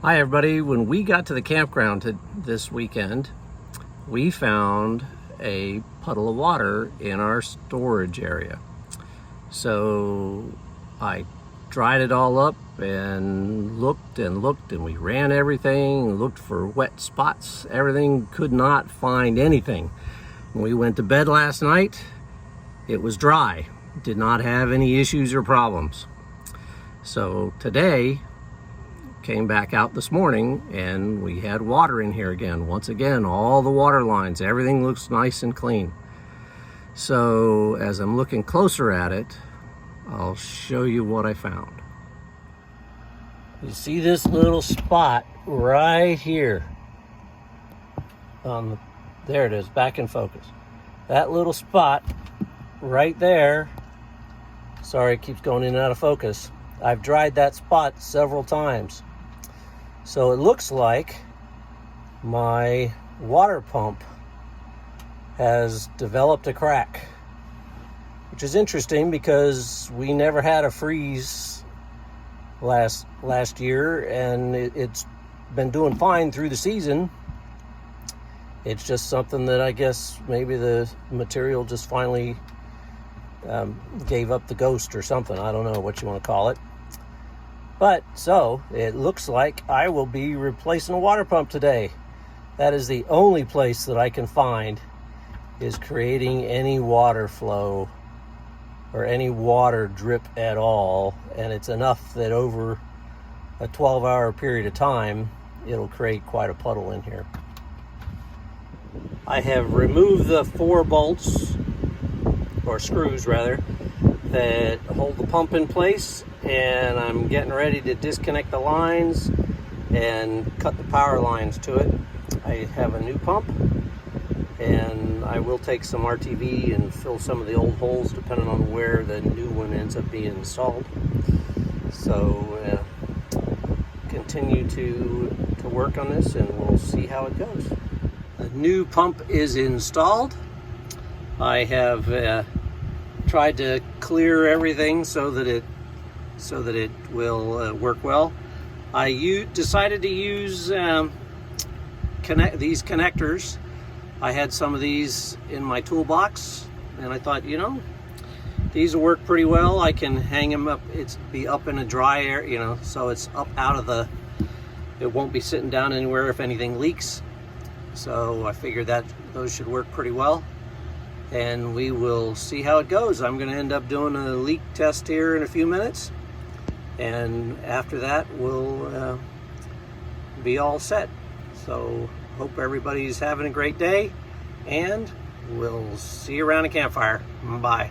Hi everybody, when we got to the campground this weekend, we found a puddle of water in our storage area. So I dried it all up and looked and we ran everything, looked for wet spots, everything, could not find anything. When we went to bed last night, it was dry, did not have any issues or problems. So today, came back out this morning and we had water in here again. Once again, all the water lines, everything looks nice and clean. So as I'm looking closer at it, I'll show you what I found. You see this little spot right here? There it is, back in focus. That little spot right there, sorry, it keeps going in and out of focus. I've dried that spot several times. So it looks like my water pump has developed a crack, which is interesting because we never had a freeze last year, and it's been doing fine through the season. It's just something that I guess maybe the material just finally gave up the ghost or something. I don't know what you want to call it. But so it looks like I will be replacing a water pump today. That is the only place that I can find is creating any water flow or any water drip at all. And it's enough that over a 12-hour period of time, it'll create quite a puddle in here. I have removed the 4 bolts, or screws rather, that hold the pump in place, and I'm getting ready to disconnect the lines and cut the power lines to it. I have a new pump, and I will take some RTV and fill some of the old holes depending on where the new one ends up being installed. So continue to work on this, and we'll see how it goes. The new pump is installed. I have tried to clear everything so that it will work well. I decided to use these connectors. I had some of these in my toolbox, and I thought, these will work pretty well. I can hang them up. Be up in a dry air, so it's up out of the. It won't be sitting down anywhere if anything leaks. So I figured that those should work pretty well. And we will see how it goes. I'm going to end up doing a leak test here in a few minutes, and after that we'll be all set. So hope everybody's having a great day, and we'll see you around a campfire. Bye.